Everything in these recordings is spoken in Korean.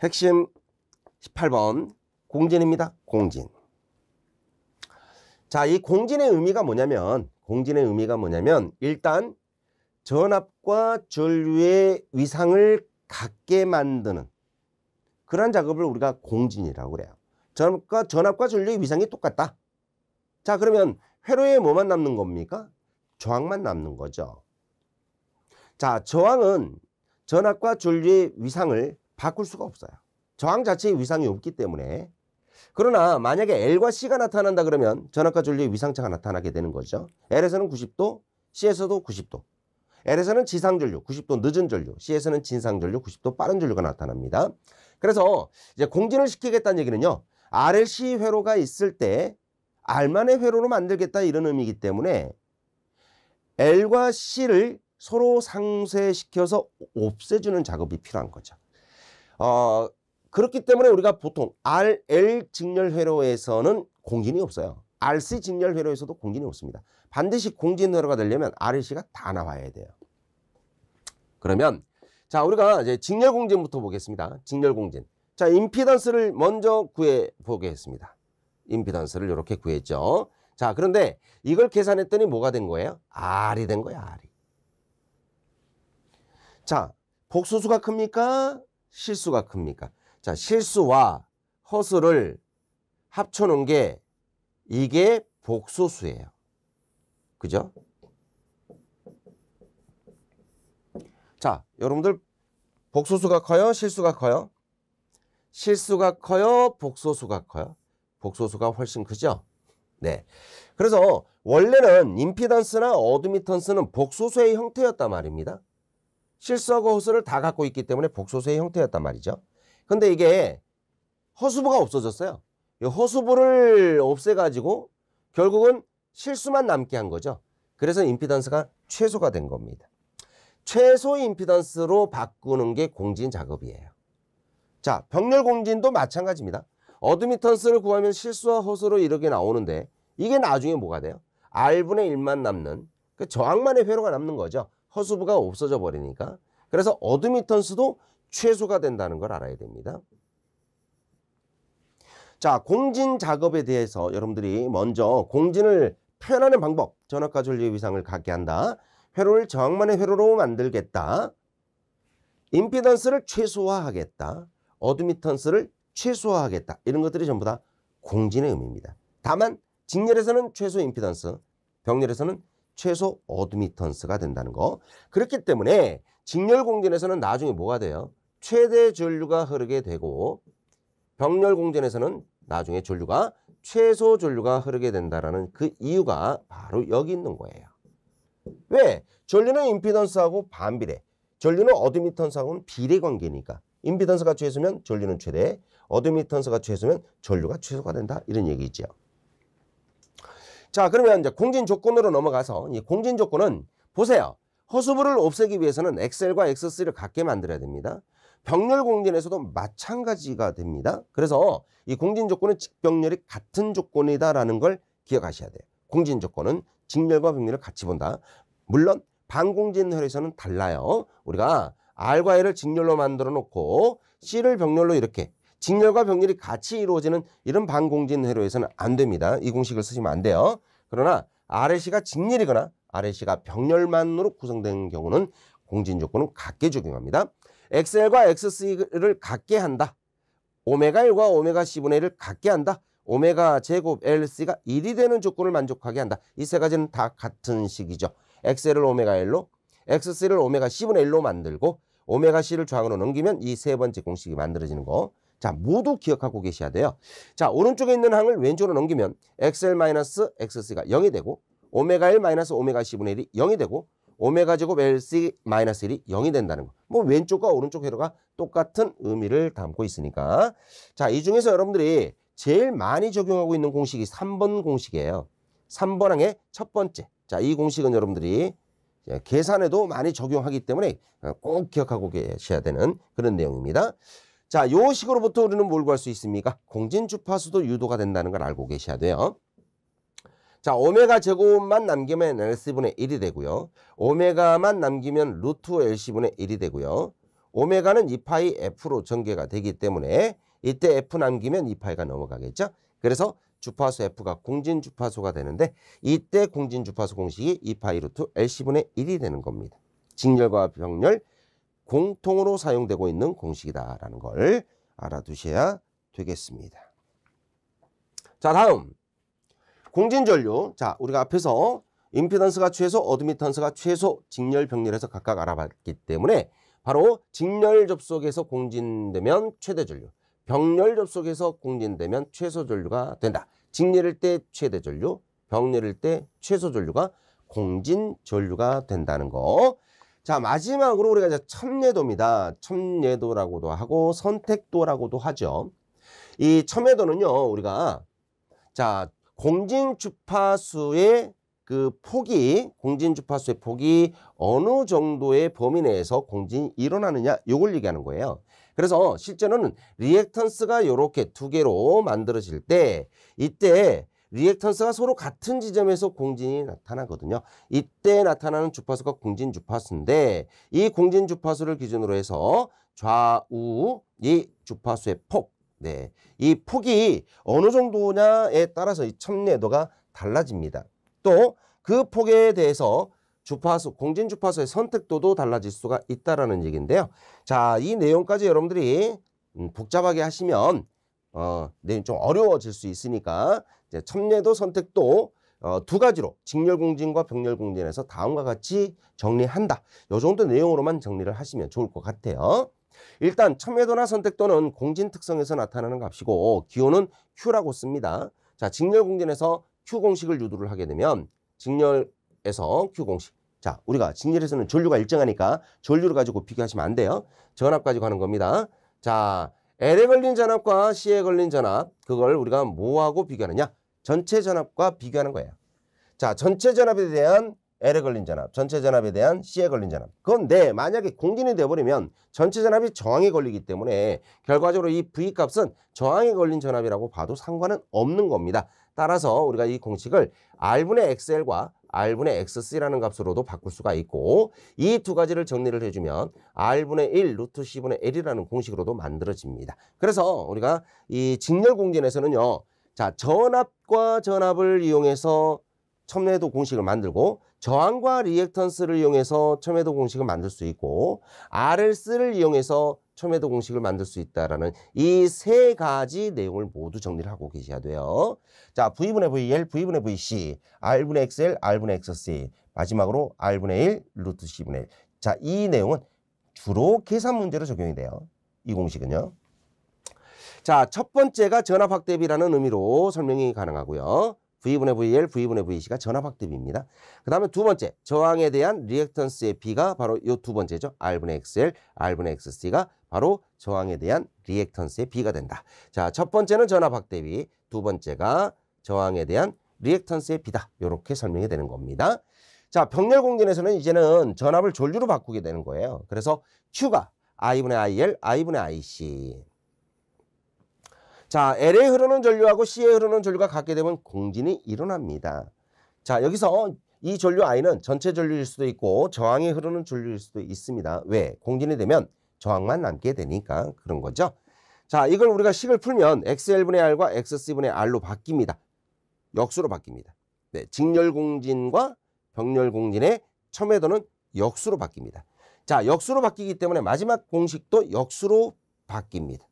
핵심 18번 공진입니다. 공진. 자, 이 공진의 의미가 뭐냐면 일단 전압과 전류의 위상을 같게 만드는 그런 작업을 우리가 공진이라고 그래요. 전압과 전류의 위상이 똑같다. 자, 그러면 회로에 뭐만 남는 겁니까? 저항만 남는 거죠. 자, 저항은 전압과 전류의 위상을 바꿀 수가 없어요. 저항 자체의 위상이 없기 때문에. 그러나 만약에 L과 C가 나타난다 그러면 전압과 전류의 위상차가 나타나게 되는 거죠. L에서는 90도, C에서도 90도. L에서는 지상전류 90도 늦은 전류, C에서는 진상전류 90도 빠른 전류가 나타납니다. 그래서 이제 공진을 시키겠다는 얘기는요. RLC 회로가 있을 때 R만의 회로로 만들겠다 이런 의미이기 때문에 L과 C를 서로 상쇄시켜서 없애주는 작업이 필요한 거죠. 그렇기 때문에 우리가 보통 RL 직렬 회로에서는 공진이 없어요. RC 직렬 회로에서도 공진이 없습니다. 반드시 공진 회로가 되려면 RLC가 다 나와야 돼요. 그러면 자, 우리가 이제 직렬 공진부터 보겠습니다. 직렬 공진. 자, 임피던스를 먼저 구해 보겠습니다. 임피던스를 이렇게 구했죠. 자, 그런데 이걸 계산했더니 뭐가 된 거예요? R이 된 거예요, R이. 자, 복소수가 큽니까? 실수가 큽니까? 자, 실수와 허수를 합쳐놓은 게 이게 복소수예요. 그죠? 자, 여러분들 복소수가 커요? 실수가 커요? 실수가 커요? 복소수가 커요? 복소수가 훨씬 크죠? 네. 그래서 원래는 임피던스나 어드미턴스는 복소수의 형태였단 말입니다. 실수하고 허수를 다 갖고 있기 때문에 복소수의 형태였단 말이죠. 근데 이게 허수부가 없어졌어요. 이 허수부를 없애가지고 결국은 실수만 남게 한 거죠. 그래서 임피던스가 최소가 된 겁니다. 최소 임피던스로 바꾸는 게 공진 작업이에요. 자, 병렬 공진도 마찬가지입니다. 어드미턴스를 구하면 실수와 허수로 이렇게 나오는데 이게 나중에 뭐가 돼요? R분의 1만 남는 그 저항만의 회로가 남는 거죠. 허수부가 없어져 버리니까. 그래서 어드미턴스도 최소가 된다는 걸 알아야 됩니다. 자, 공진 작업에 대해서 여러분들이 먼저 공진을 표현하는 방법, 전압과 전류의 위상을 갖게 한다. 회로를 저항만의 회로로 만들겠다. 임피던스를 최소화하겠다. 어드미턴스를 최소화하겠다. 이런 것들이 전부 다 공진의 의미입니다. 다만 직렬에서는 최소 임피던스, 병렬에서는 최소 어드미턴스가 된다는 거. 그렇기 때문에 직렬 공진에서는 나중에 뭐가 돼요? 최대 전류가 흐르게 되고 병렬 공진에서는 나중에 전류가 최소 전류가 흐르게 된다는 그 이유가 바로 여기 있는 거예요. 왜? 전류는 임피던스하고 반비례, 전류는 어드미턴스하고는 비례 관계니까 임피던스가 최소면 전류는 최대, 어드미턴스가 최소면 전류가 최소가 된다 이런 얘기죠. 자, 그러면 이제 공진 조건으로 넘어가서 이 공진 조건은 보세요. 허수부를 없애기 위해서는 XL과 XC를 같게 만들어야 됩니다. 병렬 공진에서도 마찬가지가 됩니다. 그래서 이 공진 조건은 직병렬이 같은 조건이다라는 걸 기억하셔야 돼요. 공진 조건은 직렬과 병렬을 같이 본다. 물론 반공진 회로에서는 달라요. 우리가 R과 L을 직렬로 만들어 놓고 C를 병렬로 이렇게 직렬과 병렬이 같이 이루어지는 이런 반공진 회로에서는 안 됩니다. 이 공식을 쓰시면 안 돼요. 그러나 RLC가 직렬이거나 RLC가 병렬만으로 구성된 경우는 공진 조건은 같게 적용합니다. XL과 XC를 같게 한다. 오메가 1과 오메가 C분의 1을 같게 한다. 오메가 제곱 LC가 1이 되는 조건을 만족하게 한다. 이 세 가지는 다 같은 식이죠. XL을 오메가 1로, XC를 오메가 C분의 1로 만들고 오메가 C를 저항으로 넘기면 이 세 번째 공식이 만들어지는 거. 자, 모두 기억하고 계셔야 돼요. 자, 오른쪽에 있는 항을 왼쪽으로 넘기면 XL-XC가 0이 되고 오메가 1-오메가 C분의 1이 0이 되고 오메가 제곱 LC-1이 0이 된다는 거. 뭐 왼쪽과 오른쪽 회로가 똑같은 의미를 담고 있으니까. 자, 이 중에서 여러분들이 제일 많이 적용하고 있는 공식이 3번 공식이에요. 3번 항의 첫 번째. 자, 이 공식은 여러분들이 계산에도 많이 적용하기 때문에 꼭 기억하고 계셔야 되는 그런 내용입니다. 자, 요 식으로부터 우리는 뭘 구할 수 있습니까? 공진 주파수도 유도가 된다는 걸 알고 계셔야 돼요. 자, 오메가 제곱만 남기면 LC분의 1이 되고요. 오메가만 남기면 루트 LC분의 1이 되고요. 오메가는 2파이 F로 전개가 되기 때문에 이때 F 남기면 2파이가 넘어가겠죠. 그래서 주파수 F가 공진 주파수가 되는데 이때 공진 주파수 공식이 2파이 루트 LC분의 1이 되는 겁니다. 직렬과 병렬 공통으로 사용되고 있는 공식이다라는 걸 알아두셔야 되겠습니다. 자, 다음 공진전류. 자, 우리가 앞에서 임피던스가 최소, 어드미턴스가 최소, 직렬, 병렬에서 각각 알아봤기 때문에 바로 직렬 접속에서 공진되면 최대 전류, 병렬 접속에서 공진되면 최소 전류가 된다. 직렬일 때 최대 전류, 병렬일 때 최소 전류가 공진 전류가 된다는 거. 자, 마지막으로 우리가 이제 첨예도입니다. 첨예도라고도 하고 선택도라고도 하죠. 이 첨예도는요, 우리가 자, 공진 주파수의 그 폭이, 공진 주파수의 폭이 어느 정도의 범위 내에서 공진이 일어나느냐, 요걸 얘기하는 거예요. 그래서 실제로는 리액턴스가 이렇게 두 개로 만들어질 때 이때 리액턴스가 서로 같은 지점에서 공진이 나타나거든요. 이때 나타나는 주파수가 공진 주파수인데 이 공진 주파수를 기준으로 해서 좌우 이 주파수의 폭, 네, 이 폭이 어느 정도냐에 따라서 이 첨예도가 달라집니다. 또 그 폭에 대해서 주파수, 공진 주파수의 선택도도 달라질 수가 있다라는 얘기인데요. 자, 이 내용까지 여러분들이 복잡하게 하시면 내용 좀 어려워질 수 있으니까 이제 첨예도, 선택도 두 가지로 직렬 공진과 병렬 공진에서 다음과 같이 정리한다. 이 정도 내용으로만 정리를 하시면 좋을 것 같아요. 일단 첨예도나 선택도는 공진 특성에서 나타나는 값이고 기호는 Q라고 씁니다. 자, 직렬 공진에서 Q 공식을 유도를 하게 되면 직렬에서 Q 공식. 자, 우리가 직렬에서는 전류가 일정하니까 전류를 가지고 비교하시면 안 돼요. 전압 가지고 하는 겁니다. 자, L에 걸린 전압과 C에 걸린 전압, 그걸 우리가 뭐하고 비교하느냐? 전체 전압과 비교하는 거예요. 자, 전체 전압에 대한 L에 걸린 전압, 전체 전압에 대한 C에 걸린 전압. 그런데 만약에 공진이 되어버리면 전체 전압이 저항에 걸리기 때문에 결과적으로 이 V 값은 저항에 걸린 전압이라고 봐도 상관은 없는 겁니다. 따라서 우리가 이 공식을 R분의 XL과 R분의 XC라는 값으로도 바꿀 수가 있고 이 두 가지를 정리를 해주면 R분의 1 루트 C분의 L이라는 공식으로도 만들어집니다. 그래서 우리가 이 직렬 공진에서는요. 자, 전압과 전압을 이용해서 첨예도 공식을 만들고 저항과 리액턴스를 이용해서 첨예도 공식을 만들 수 있고 RLS를 이용해서 첨예도 공식을 만들 수 있다라는 이 세 가지 내용을 모두 정리를 하고 계셔야 돼요. 자, V분의 VL, V분의 VC, R분의 XL, R분의 XC, 마지막으로 R분의 1, 루트 C분의 1. 자, 이 내용은 주로 계산 문제로 적용이 돼요. 이 공식은요. 자, 첫 번째가 전압 확대비라는 의미로 설명이 가능하고요. V분의 VL, V분의 VC가 전압 확대비입니다. 그 다음에 두 번째, 저항에 대한 리액턴스의 B가 바로 이 두 번째죠. R분의 XL, R분의 XC가 바로 저항에 대한 리액턴스의 B가 된다. 자, 첫 번째는 전압 확대비, 두 번째가 저항에 대한 리액턴스의 B다. 이렇게 설명이 되는 겁니다. 자, 병렬 공진에서는 이제는 전압을 전류로 바꾸게 되는 거예요. 그래서 Q가 I분의 IL, I분의 IC. 자, L에 흐르는 전류하고 C에 흐르는 전류가 같게 되면 공진이 일어납니다. 자, 여기서 이 전류 I는 전체 전류일 수도 있고 저항에 흐르는 전류일 수도 있습니다. 왜? 공진이 되면 저항만 남게 되니까 그런 거죠. 자, 이걸 우리가 식을 풀면 XL분의 R과 XC분의 R로 바뀝니다. 역수로 바뀝니다. 네, 직렬 공진과 병렬 공진의 첨예도는 역수로 바뀝니다. 자, 역수로 바뀌기 때문에 마지막 공식도 역수로 바뀝니다.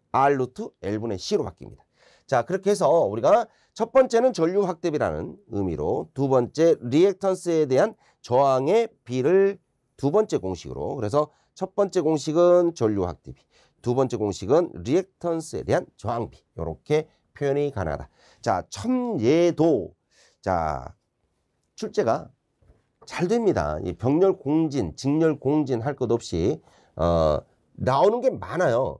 R 루트 L분의 C로 바뀝니다. 자, 그렇게 해서 우리가 첫 번째는 전류 확대비라는 의미로 두 번째 리액턴스에 대한 저항의 B를 두 번째 공식으로, 그래서 첫 번째 공식은 전류 확대비, 두 번째 공식은 리액턴스에 대한 저항비, 이렇게 표현이 가능하다. 자, 첨예도. 자, 출제가 잘 됩니다. 이 병렬 공진, 직렬 공진 할 것 없이 나오는 게 많아요.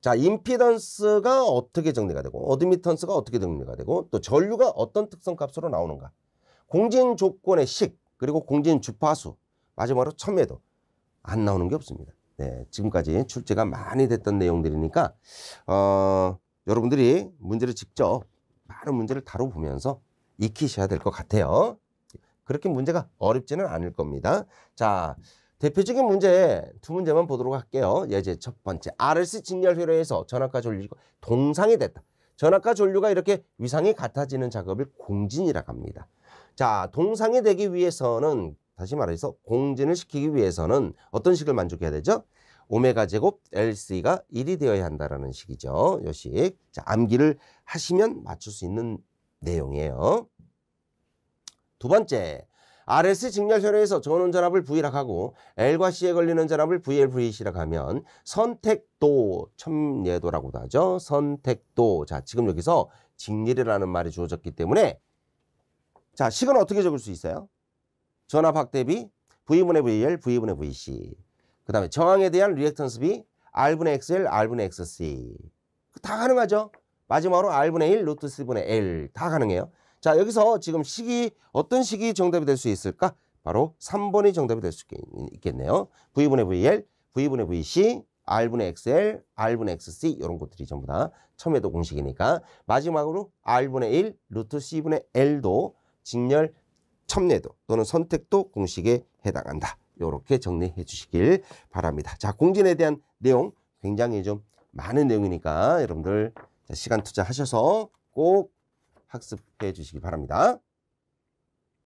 자, 임피던스가 어떻게 정리가 되고 어드미턴스가 어떻게 정리가 되고 또 전류가 어떤 특성 값으로 나오는가, 공진 조건의 식, 그리고 공진 주파수, 마지막으로 첨예도. 안 나오는 게 없습니다. 네, 지금까지 출제가 많이 됐던 내용들이니까 여러분들이 문제를 직접 많은 문제를 다뤄보면서 익히셔야 될 것 같아요. 그렇게 문제가 어렵지는 않을 겁니다. 자, 대표적인 문제 두 문제만 보도록 할게요. 예제 첫 번째. RLC 직렬 회로에서 전압과 전류가 동상이 됐다. 전압과 전류가 이렇게 위상이 같아지는 작업을 공진이라고 합니다. 자, 동상이 되기 위해서는 다시 말해서 공진을 시키기 위해서는 어떤 식을 만족해야 되죠? 오메가 제곱 LC가 1이 되어야 한다라는 식이죠. 요 식. 자, 암기를 하시면 맞출 수 있는 내용이에요. 두 번째. RLC 직렬 회로에서 전원 전압을 V라고 하고 L과 C에 걸리는 전압을 VL, VC라고 하면 선택도, 첨예도라고도 하죠. 선택도. 자, 지금 여기서 직렬이라는 말이 주어졌기 때문에 자, 식은 어떻게 적을 수 있어요? 전압 확대비 V분의 VL, V분의 VC. 그 다음에 저항에 대한 리액턴스 비 R분의 XL, R분의 XC. 다 가능하죠? 마지막으로 R분의 1, 루트 C분의 L. 다 가능해요. 자, 여기서 지금 식이 어떤 식이 정답이 될 수 있을까? 바로 3번이 정답이 될 수 있겠네요. V분의 VL, V분의 VC, R분의 XL, R분의 XC 이런 것들이 전부 다 첨예도 공식이니까 마지막으로 R분의 1, 루트 C분의 L도 직렬 첨예도 또는 선택도 공식에 해당한다. 이렇게 정리해 주시길 바랍니다. 자, 공진에 대한 내용 굉장히 좀 많은 내용이니까 여러분들 시간 투자하셔서 꼭 학습해 주시기 바랍니다.